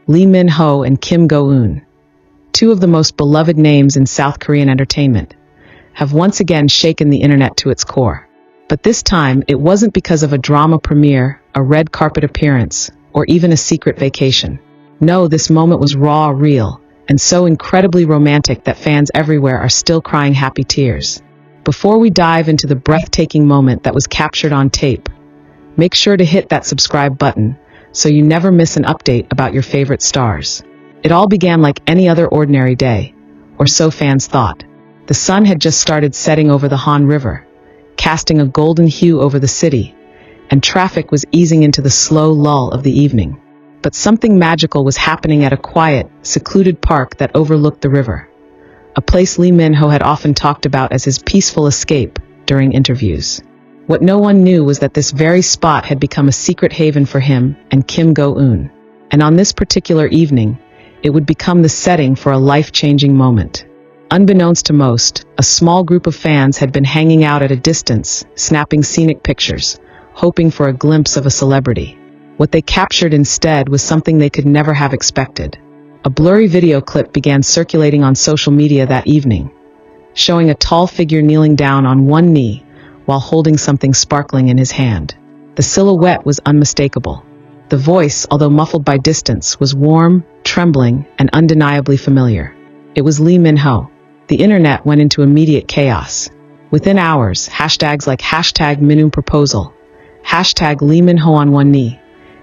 Lee Min-ho and Kim Go-eun, two of the most beloved names in South Korean entertainment, have once again shaken the internet to its core. But this time, it wasn't because of a drama premiere, a red carpet appearance, or even a secret vacation. No, this moment was raw, real, and so incredibly romantic that fans everywhere are still crying happy tears. Before we dive into the breathtaking moment that was captured on tape, make sure to hit that subscribe button so you never miss an update about your favorite stars. It all began like any other ordinary day, or so fans thought. The sun had just started setting over the Han River, casting a golden hue over the city, and traffic was easing into the slow lull of the evening. But something magical was happening at a quiet, secluded park that overlooked the river, a place Lee Min-ho had often talked about as his peaceful escape during interviews. What no one knew was that this very spot had become a secret haven for him and Kim Go-eun. And on this particular evening, it would become the setting for a life-changing moment. Unbeknownst to most, a small group of fans had been hanging out at a distance, snapping scenic pictures, hoping for a glimpse of a celebrity. What they captured instead was something they could never have expected. A blurry video clip began circulating on social media that evening, showing a tall figure kneeling down on one knee while holding something sparkling in his hand. The silhouette was unmistakable. The voice, although muffled by distance, was warm, trembling, and undeniably familiar. It was Lee Min-ho. The internet went into immediate chaos. Within hours, hashtags like #MinHoProposal, #Lee Min-ho on one knee,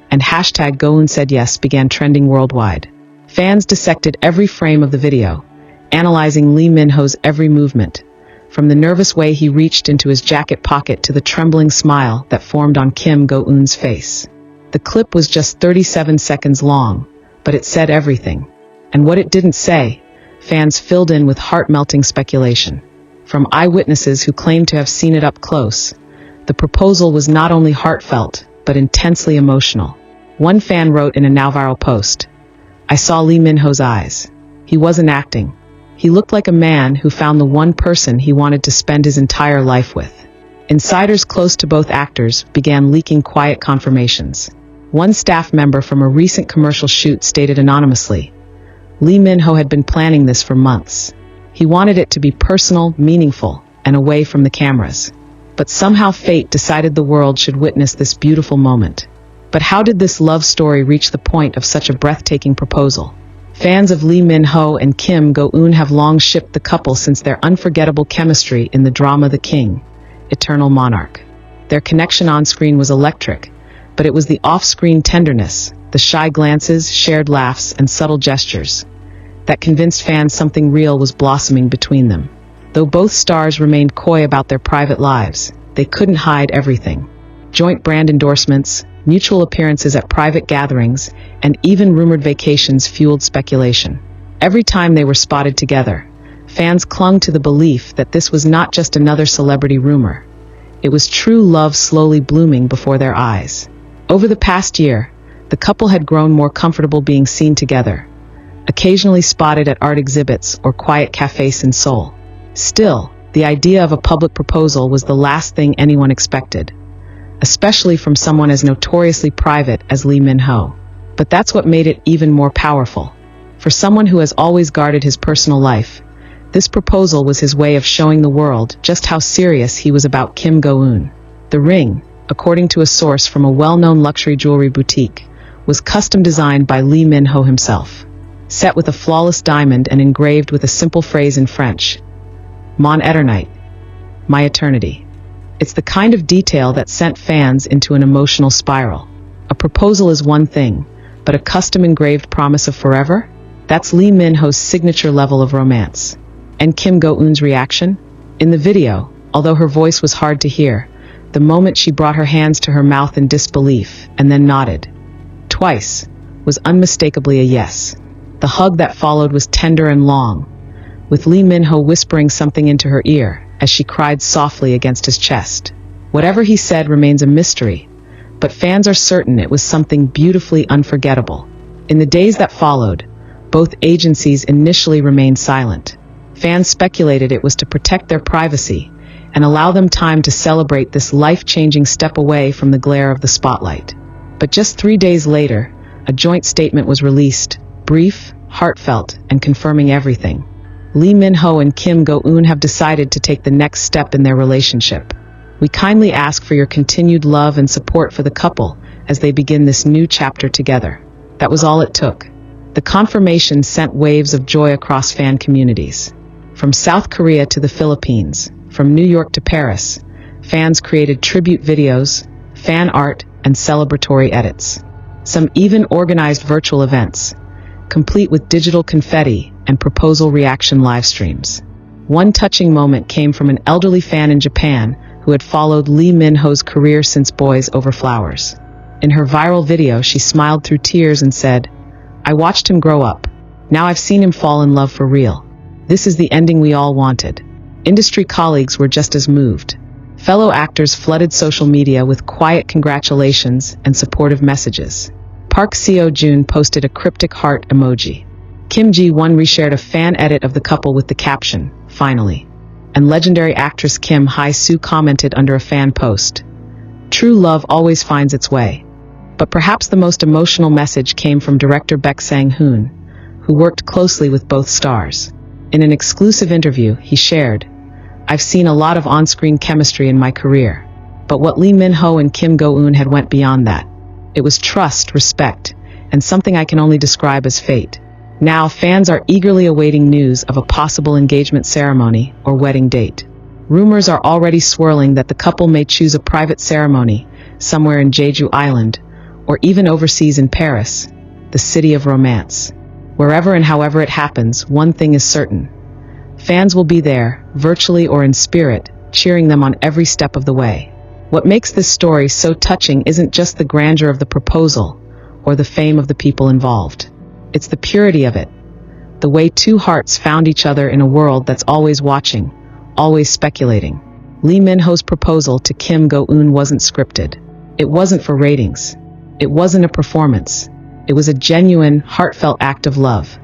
and #Go-eun said yes began trending worldwide. Fans dissected every frame of the video, analyzing Lee Min-ho's every movement, from the nervous way he reached into his jacket pocket to the trembling smile that formed on Kim Go-eun's face. The clip was just 37 seconds long, but it said everything. And what it didn't say, fans filled in with heart-melting speculation. From eyewitnesses who claimed to have seen it up close, the proposal was not only heartfelt, but intensely emotional. One fan wrote in a now viral post, "I saw Lee Min-ho's eyes. He wasn't acting. He looked like a man who found the one person he wanted to spend his entire life with." Insiders close to both actors began leaking quiet confirmations. One staff member from a recent commercial shoot stated anonymously, "Lee Min-ho had been planning this for months. He wanted it to be personal, meaningful, and away from the cameras. But somehow fate decided the world should witness this beautiful moment." But how did this love story reach the point of such a breathtaking proposal? Fans of Lee Min-ho and Kim Go-eun have long shipped the couple since their unforgettable chemistry in the drama The King, Eternal Monarch. Their connection on screen was electric, but it was the off-screen tenderness, the shy glances, shared laughs, and subtle gestures that convinced fans something real was blossoming between them. Though both stars remained coy about their private lives, they couldn't hide everything. Joint brand endorsements, mutual appearances at private gatherings, and even rumored vacations fueled speculation. Every time they were spotted together, fans clung to the belief that this was not just another celebrity rumor. It was true love slowly blooming before their eyes. Over the past year, the couple had grown more comfortable being seen together, occasionally spotted at art exhibits or quiet cafes in Seoul. Still, the idea of a public proposal was the last thing anyone expected, especially from someone as notoriously private as Lee Min-ho. But that's what made it even more powerful. For someone who has always guarded his personal life, this proposal was his way of showing the world just how serious he was about Kim Go-eun. The ring, according to a source from a well-known luxury jewelry boutique, was custom designed by Lee Min-ho himself, set with a flawless diamond and engraved with a simple phrase in French, "Mon éternité," my eternity. It's the kind of detail that sent fans into an emotional spiral. A proposal is one thing, but a custom engraved promise of forever? That's Lee Min-ho's signature level of romance. And Kim Go-eun's reaction? In the video, although her voice was hard to hear, the moment she brought her hands to her mouth in disbelief and then nodded twice was unmistakably a yes. The hug that followed was tender and long, with Lee Min-ho whispering something into her ear as she cried softly against his chest. Whatever he said remains a mystery, but fans are certain it was something beautifully unforgettable. In the days that followed, both agencies initially remained silent. Fans speculated it was to protect their privacy and allow them time to celebrate this life-changing step away from the glare of the spotlight. But just 3 days later, a joint statement was released, brief, heartfelt, and confirming everything. Lee Min-ho and Kim Go-eun have decided to take the next step in their relationship. We kindly ask for your continued love and support for the couple as they begin this new chapter together. That was all it took. The confirmation sent waves of joy across fan communities. From South Korea to the Philippines, from New York to Paris, fans created tribute videos, fan art, and celebratory edits. Some even organized virtual events, complete with digital confetti and proposal reaction live streams. One touching moment came from an elderly fan in Japan who had followed Lee Min-ho's career since Boys Over Flowers. In her viral video, she smiled through tears and said, "I watched him grow up. Now I've seen him fall in love for real. This is the ending we all wanted." Industry colleagues were just as moved. Fellow actors flooded social media with quiet congratulations and supportive messages. Park Seo-joon posted a cryptic heart emoji. Kim Ji-won reshared a fan edit of the couple with the caption, "Finally." And legendary actress Kim Hae-soo commented under a fan post, "True love always finds its way." But perhaps the most emotional message came from director Baek Sang-hoon, who worked closely with both stars. In an exclusive interview, he shared, "I've seen a lot of on-screen chemistry in my career, but what Lee Min-ho and Kim Go-eun had went beyond that. It was trust, respect, and something I can only describe as fate." Now, fans are eagerly awaiting news of a possible engagement ceremony or wedding date. Rumors are already swirling that the couple may choose a private ceremony somewhere in Jeju Island, or even overseas in Paris, the city of romance. Wherever and however it happens, one thing is certain. Fans will be there, virtually or in spirit, cheering them on every step of the way. What makes this story so touching isn't just the grandeur of the proposal, or the fame of the people involved. It's the purity of it. The way two hearts found each other in a world that's always watching, always speculating. Lee Min-ho's proposal to Kim Go-eun wasn't scripted. It wasn't for ratings. It wasn't a performance. It was a genuine, heartfelt act of love.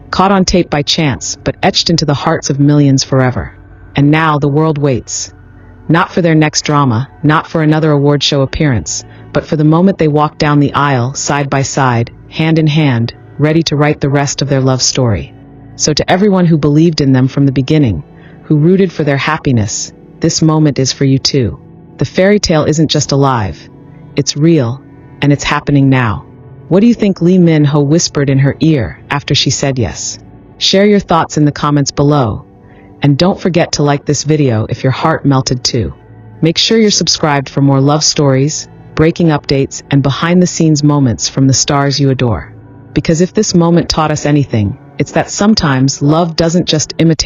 Caught on tape by chance, but etched into the hearts of millions forever. And now the world waits. Not for their next drama, not for another award show appearance, but for the moment they walk down the aisle, side by side, hand in hand, ready to write the rest of their love story. So to everyone who believed in them from the beginning, who rooted for their happiness, this moment is for you too. The fairy tale isn't just alive. It's real, and it's happening now. What do you think Lee Min-ho whispered in her ear after she said yes? Share your thoughts in the comments below. And don't forget to like this video if your heart melted too. Make sure you're subscribed for more love stories, breaking updates, and behind-the-scenes moments from the stars you adore. Because if this moment taught us anything, it's that sometimes love doesn't just imitate